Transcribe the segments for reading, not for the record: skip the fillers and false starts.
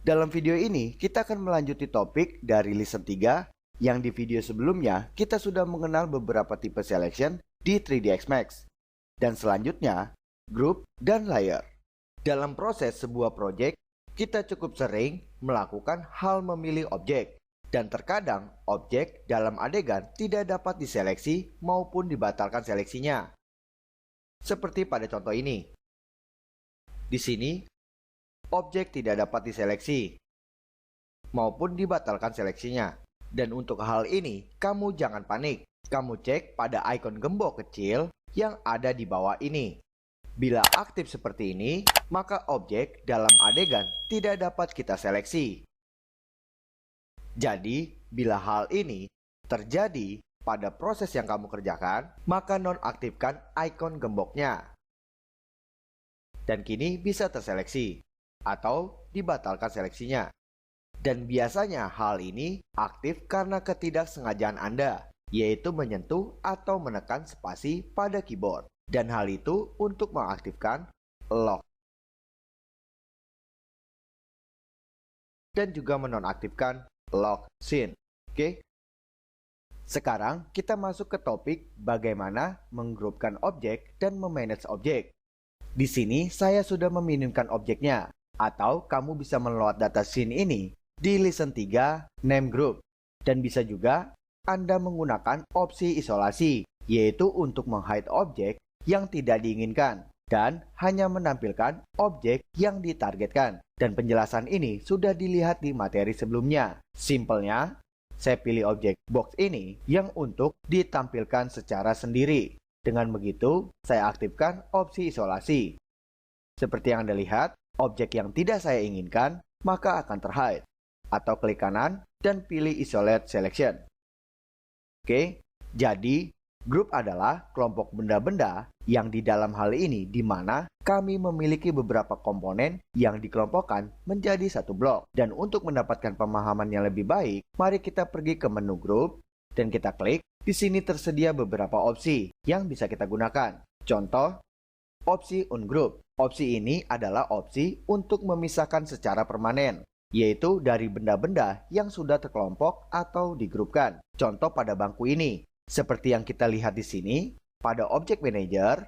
Dalam video ini, kita akan melanjuti topik dari lesson 3 yang di video sebelumnya kita sudah mengenal beberapa tipe selection di 3ds Max. Dan selanjutnya, group dan layer. Dalam proses sebuah project, kita cukup sering melakukan hal memilih objek. Dan terkadang objek dalam adegan tidak dapat diseleksi maupun dibatalkan seleksinya. Seperti pada contoh ini. Di sini, objek tidak dapat diseleksi maupun dibatalkan seleksinya. Dan untuk hal ini, kamu jangan panik. Kamu cek pada ikon gembok kecil yang ada di bawah ini. Bila aktif seperti ini, maka objek dalam adegan tidak dapat kita seleksi. Jadi, bila hal ini terjadi pada proses yang kamu kerjakan, maka nonaktifkan ikon gemboknya. Dan kini bisa terseleksi atau dibatalkan seleksinya. Dan biasanya hal ini aktif karena ketidaksengajaan Anda, yaitu menyentuh atau menekan spasi pada keyboard. Dan hal itu untuk mengaktifkan lock. Dan juga menonaktifkan lock scene. Oke. Sekarang kita masuk ke topik bagaimana menggrupkan objek dan memanage objek. Di sini saya sudah meminimkan objeknya, atau kamu bisa meload data scene ini di lesson 3 name group. Dan bisa juga Anda menggunakan opsi isolasi, yaitu untuk menghide objek yang tidak diinginkan dan hanya menampilkan objek yang ditargetkan. Dan penjelasan ini sudah dilihat di materi sebelumnya. Simpelnya, saya pilih objek box ini yang untuk ditampilkan secara sendiri. Dengan begitu, saya aktifkan opsi isolasi. Seperti yang Anda lihat, objek yang tidak saya inginkan maka akan terhide. Atau klik kanan dan pilih isolate selection. Oke, jadi grup adalah kelompok benda-benda yang di dalam hal ini di mana kami memiliki beberapa komponen yang dikelompokkan menjadi satu blok. Dan untuk mendapatkan pemahaman yang lebih baik, mari kita pergi ke menu grup dan kita klik. Di sini tersedia beberapa opsi yang bisa kita gunakan. Contoh, opsi ungroup. Opsi ini adalah opsi untuk memisahkan secara permanen, yaitu dari benda-benda yang sudah terkelompok atau digrupkan. Contoh pada bangku ini. Seperti yang kita lihat di sini, pada Object Manager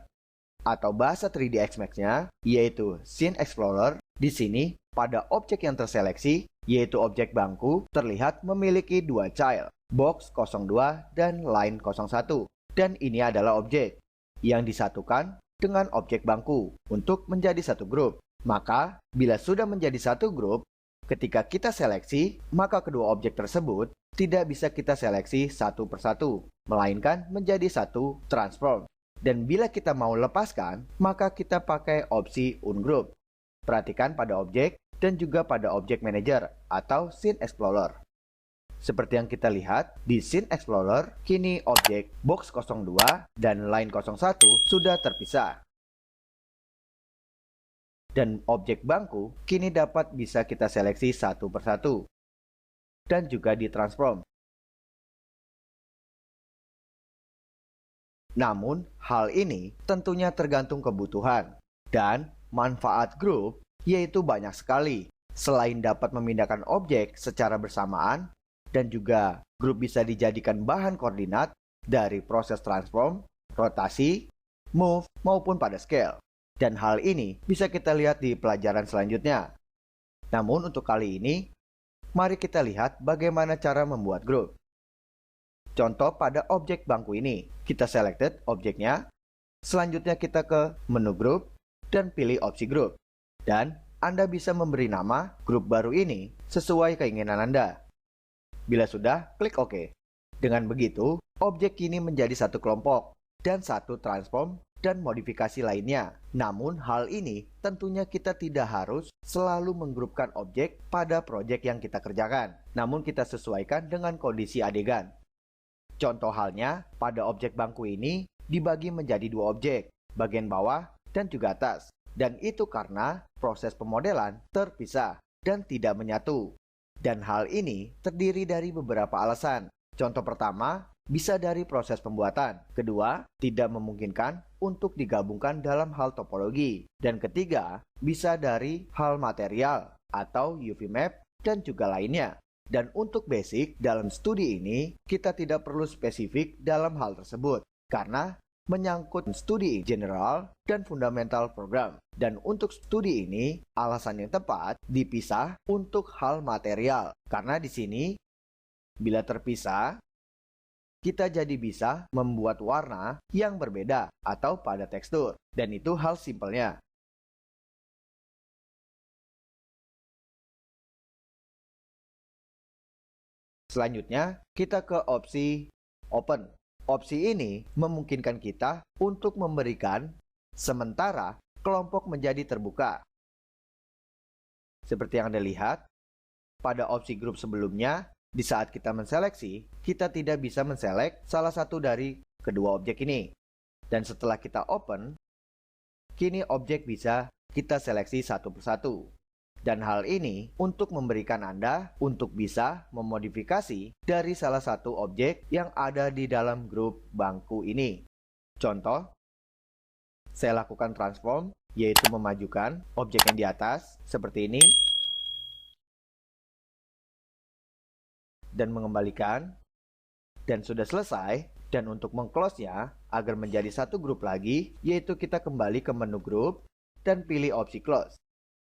atau bahasa 3ds Max-nya, yaitu Scene Explorer, di sini pada objek yang terseleksi, yaitu objek bangku, terlihat memiliki dua child, box 02 dan line 01. Dan ini adalah objek yang disatukan dengan objek bangku untuk menjadi satu grup. Maka, bila sudah menjadi satu grup, ketika kita seleksi, maka kedua objek tersebut tidak bisa kita seleksi satu persatu, melainkan menjadi satu transform. Dan bila kita mau lepaskan, maka kita pakai opsi ungroup. Perhatikan pada objek dan juga pada objek manager atau Scene Explorer. Seperti yang kita lihat di Scene Explorer, kini objek box 02 dan line 01 sudah terpisah. Dan objek bangku kini dapat bisa kita seleksi satu persatu. Dan juga ditransform. Namun, hal ini tentunya tergantung kebutuhan dan manfaat grup, yaitu banyak sekali. Selain dapat memindahkan objek secara bersamaan, dan juga grup bisa dijadikan bahan koordinat dari proses transform, rotasi, move, maupun pada scale. Dan hal ini bisa kita lihat di pelajaran selanjutnya. Namun untuk kali ini, mari kita lihat bagaimana cara membuat grup. Contoh pada objek bangku ini, kita selected objeknya, selanjutnya kita ke menu grup dan pilih opsi grup. Dan Anda bisa memberi nama grup baru ini sesuai keinginan Anda. Bila sudah, klik OK. Dengan begitu, objek kini menjadi satu kelompok dan satu transform dan modifikasi lainnya. Namun hal ini tentunya kita tidak harus selalu menggrupkan objek pada proyek yang kita kerjakan. Namun kita sesuaikan dengan kondisi adegan. Contoh halnya, pada objek bangku ini dibagi menjadi dua objek, bagian bawah dan juga atas. Dan itu karena proses pemodelan terpisah dan tidak menyatu. Dan hal ini terdiri dari beberapa alasan. Contoh pertama, bisa dari proses pembuatan. Kedua, tidak memungkinkan untuk digabungkan dalam hal topologi. Dan ketiga, bisa dari hal material atau UV map, dan juga lainnya. Dan untuk basic, dalam studi ini kita tidak perlu spesifik dalam hal tersebut, karena menyangkut studi general dan fundamental program. Dan untuk studi ini, alasan yang tepat dipisah untuk hal material. Karena di sini, bila terpisah, kita jadi bisa membuat warna yang berbeda atau pada tekstur. Dan itu hal simpelnya. Selanjutnya, kita ke opsi Open. Opsi ini memungkinkan kita untuk memberikan sementara kelompok menjadi terbuka. Seperti yang Anda lihat, pada opsi grup sebelumnya, di saat kita menseleksi, kita tidak bisa menselek salah satu dari kedua objek ini. Dan setelah kita open, kini objek bisa kita seleksi satu persatu. Dan hal ini untuk memberikan Anda untuk bisa memodifikasi dari salah satu objek yang ada di dalam grup bangku ini. Contoh, saya lakukan transform, yaitu memajukan objek yang di atas, seperti ini. Dan mengembalikan. Dan sudah selesai. Dan untuk meng-close-nya, agar menjadi satu grup lagi, yaitu kita kembali ke menu grup dan pilih opsi close.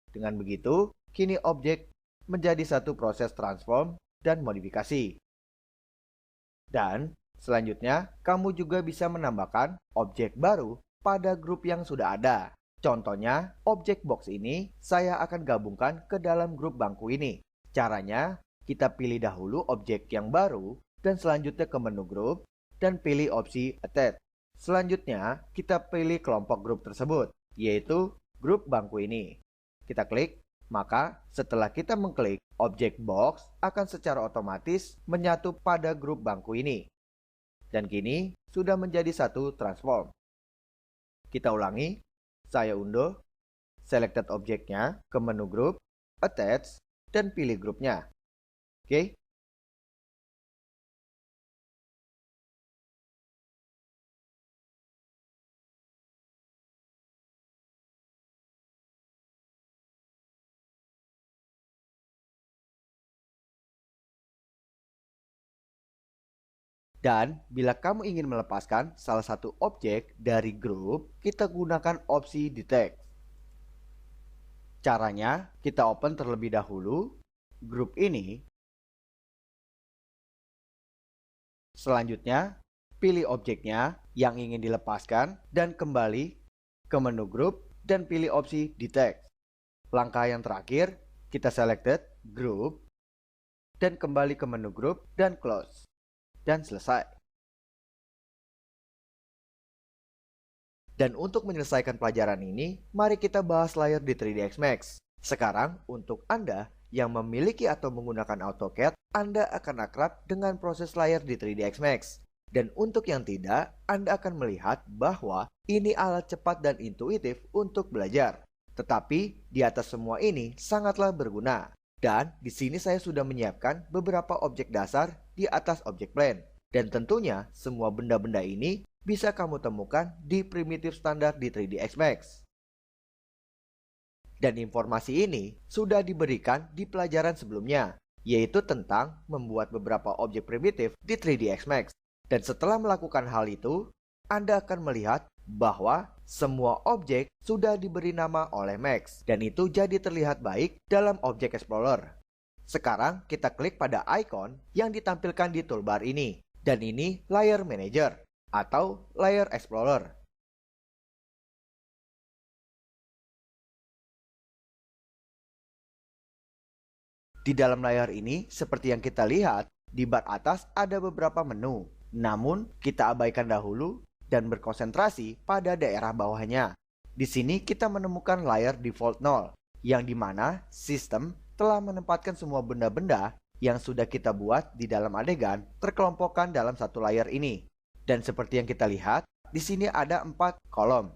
Dengan begitu, kini objek menjadi satu proses transform dan modifikasi. Dan selanjutnya, kamu juga bisa menambahkan objek baru pada grup yang sudah ada. Contohnya, objek box ini saya akan gabungkan ke dalam grup bangku ini. Caranya, kita pilih dahulu objek yang baru dan selanjutnya ke menu grup dan pilih opsi Attach. Selanjutnya, kita pilih kelompok grup tersebut, yaitu grup bangku ini. Kita klik, maka setelah kita mengklik, objek box akan secara otomatis menyatu pada grup bangku ini. Dan kini sudah menjadi satu transform. Kita ulangi, saya unduh, selected objeknya ke menu grup, attach, dan pilih grupnya. Oke. Dan bila kamu ingin melepaskan salah satu objek dari grup, kita gunakan opsi Detect. Caranya, kita open terlebih dahulu grup ini. Selanjutnya, pilih objeknya yang ingin dilepaskan dan kembali ke menu grup dan pilih opsi Detect. Langkah yang terakhir, kita selected group dan kembali ke menu grup dan close. Dan selesai. Dan untuk menyelesaikan pelajaran ini, mari kita bahas layer di 3ds Max. Sekarang, untuk Anda yang memiliki atau menggunakan AutoCAD, Anda akan akrab dengan proses layer di 3ds Max. Dan untuk yang tidak, Anda akan melihat bahwa ini alat cepat dan intuitif untuk belajar. Tetapi, di atas semua ini sangatlah berguna. Dan di sini saya sudah menyiapkan beberapa objek dasar di atas objek plane. Dan tentunya semua benda-benda ini bisa kamu temukan di primitif standar di 3ds Max. Dan informasi ini sudah diberikan di pelajaran sebelumnya, yaitu tentang membuat beberapa objek primitif di 3ds Max. Dan setelah melakukan hal itu, Anda akan melihat bahwa semua objek sudah diberi nama oleh Max, dan itu jadi terlihat baik dalam Object Explorer. Sekarang kita klik pada icon yang ditampilkan di toolbar ini, dan ini Layer Manager atau Layer Explorer. Di dalam layar ini, seperti yang kita lihat, di bar atas ada beberapa menu. Namun, kita abaikan dahulu dan berkonsentrasi pada daerah bawahnya. Di sini kita menemukan layar default 0, yang dimana sistem telah menempatkan semua benda-benda yang sudah kita buat di dalam adegan terkelompokkan dalam satu layar ini. Dan seperti yang kita lihat, di sini ada 4 kolom: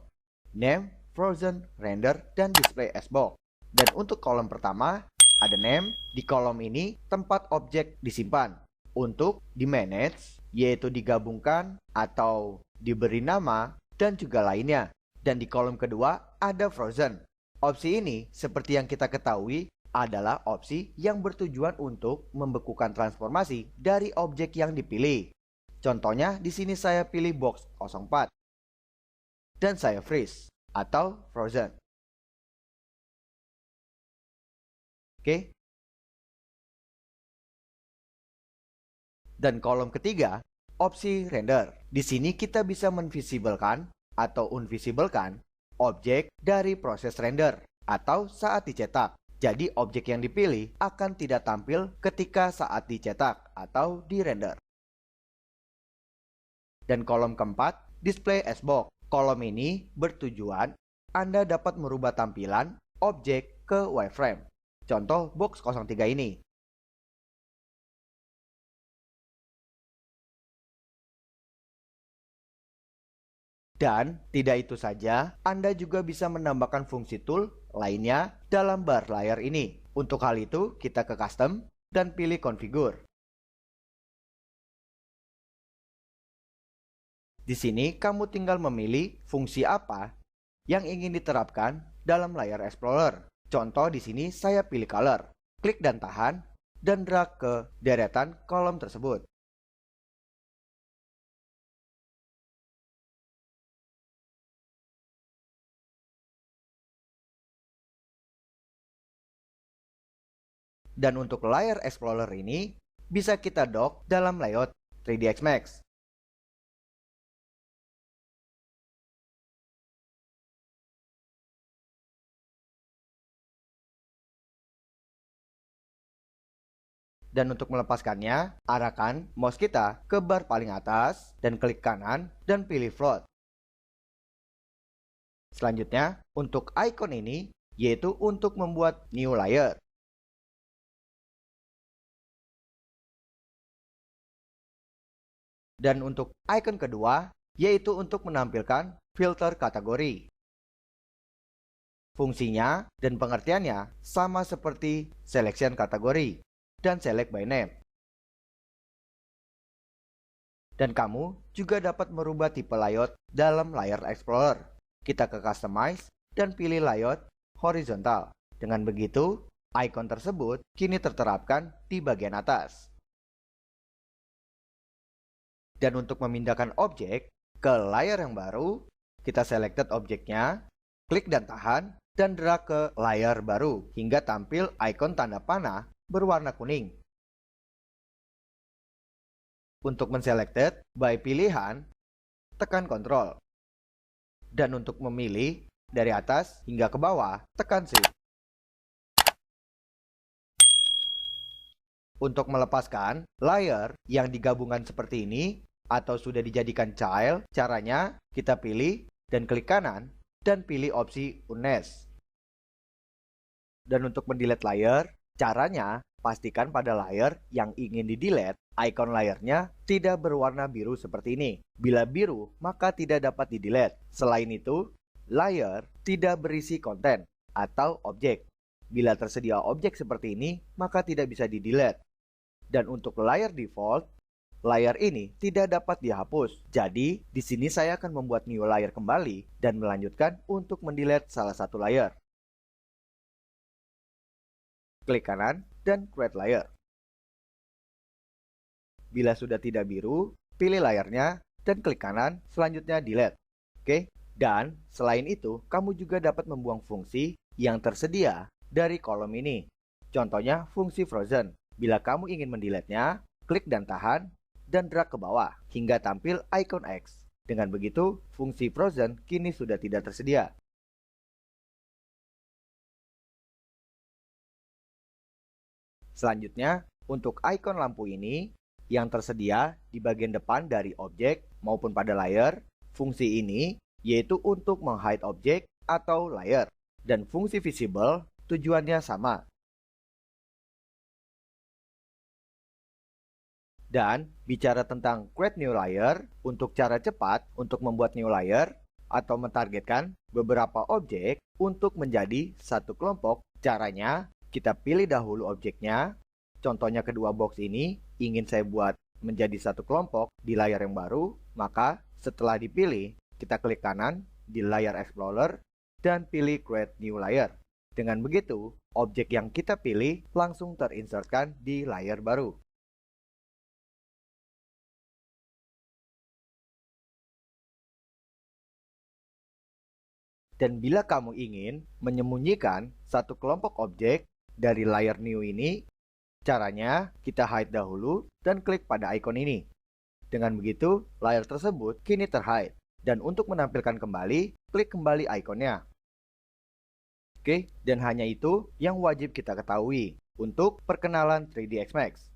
Name, Frozen, Render, dan Display as Box. Dan untuk kolom pertama, ada Name. Di kolom ini tempat objek disimpan. Untuk di manage, yaitu digabungkan atau diberi nama, dan juga lainnya. Dan di kolom kedua ada Frozen. Opsi ini, seperti yang kita ketahui, adalah opsi yang bertujuan untuk membekukan transformasi dari objek yang dipilih. Contohnya di sini saya pilih box 04 dan saya freeze atau frozen. Oke. Dan kolom ketiga, opsi render. Di sini kita bisa menvisibelkan atau unvisibelkan objek dari proses render atau saat dicetak. Jadi objek yang dipilih akan tidak tampil ketika saat dicetak atau dirender. Dan kolom keempat, display as box. Kolom ini bertujuan Anda dapat merubah tampilan objek ke wireframe. Contoh box 03 ini. Dan tidak itu saja, Anda juga bisa menambahkan fungsi tool lainnya dalam bar layar ini. Untuk hal itu, kita ke custom dan pilih configure. Di sini, kamu tinggal memilih fungsi apa yang ingin diterapkan dalam layar Explorer. Contoh di sini saya pilih color. Klik dan tahan, dan drag ke deretan kolom tersebut. Dan untuk layar Explorer ini, bisa kita dock dalam layout 3ds Max. Dan untuk melepaskannya, arahkan mouse kita ke bar paling atas dan klik kanan dan pilih float. Selanjutnya, untuk icon ini, yaitu untuk membuat new layer. Dan untuk icon kedua, yaitu untuk menampilkan filter kategori. Fungsinya dan pengertiannya sama seperti selection kategori dan select by name. Dan kamu juga dapat merubah tipe layout dalam layar Explorer. Kita ke Customize dan pilih layout horizontal. Dengan begitu, icon tersebut kini terterapkan di bagian atas. Dan untuk memindahkan objek ke layar yang baru, kita selected objeknya, klik dan tahan, dan drag ke layar baru hingga tampil icon tanda panah berwarna kuning. Untuk menselected by pilihan, tekan Ctrl. Dan untuk memilih dari atas hingga ke bawah, tekan Shift. Untuk melepaskan layer yang digabungkan seperti ini atau sudah dijadikan child, caranya kita pilih dan klik kanan dan pilih opsi Unnes. Dan untuk mendelete layer, caranya pastikan pada layer yang ingin di-delete, icon layernya tidak berwarna biru seperti ini. Bila biru, maka tidak dapat di-delete. Selain itu, layer tidak berisi konten atau objek. Bila tersedia objek seperti ini, maka tidak bisa di-delete. Dan untuk layer default, layer ini tidak dapat dihapus. Jadi, di sini saya akan membuat new layer kembali dan melanjutkan untuk mendelete salah satu layer. Klik kanan dan create layer. Bila sudah tidak biru, pilih layarnya dan klik kanan, selanjutnya delete. Oke, dan selain itu, kamu juga dapat membuang fungsi yang tersedia dari kolom ini. Contohnya fungsi frozen. Bila kamu ingin mendelete-nya, klik dan tahan dan drag ke bawah hingga tampil icon X. Dengan begitu, fungsi frozen kini sudah tidak tersedia. Selanjutnya, untuk icon lampu ini yang tersedia di bagian depan dari objek maupun pada layer, fungsi ini yaitu untuk meng-hide objek atau layer. Dan fungsi visible tujuannya sama. Dan bicara tentang create new layer, untuk cara cepat untuk membuat new layer atau mentargetkan beberapa objek untuk menjadi satu kelompok, caranya kita pilih dahulu objeknya. Contohnya kedua box ini ingin saya buat menjadi satu kelompok di layar yang baru, maka setelah dipilih, kita klik kanan di layar Explorer dan pilih Create New Layer. Dengan begitu, objek yang kita pilih langsung terinsertkan di layar baru. Dan bila kamu ingin menyembunyikan satu kelompok objek dari layar new ini, caranya kita hide dahulu dan klik pada ikon ini. Dengan begitu, layar tersebut kini terhide. Dan untuk menampilkan kembali, klik kembali ikonnya. Oke, dan hanya itu yang wajib kita ketahui untuk perkenalan 3ds Max.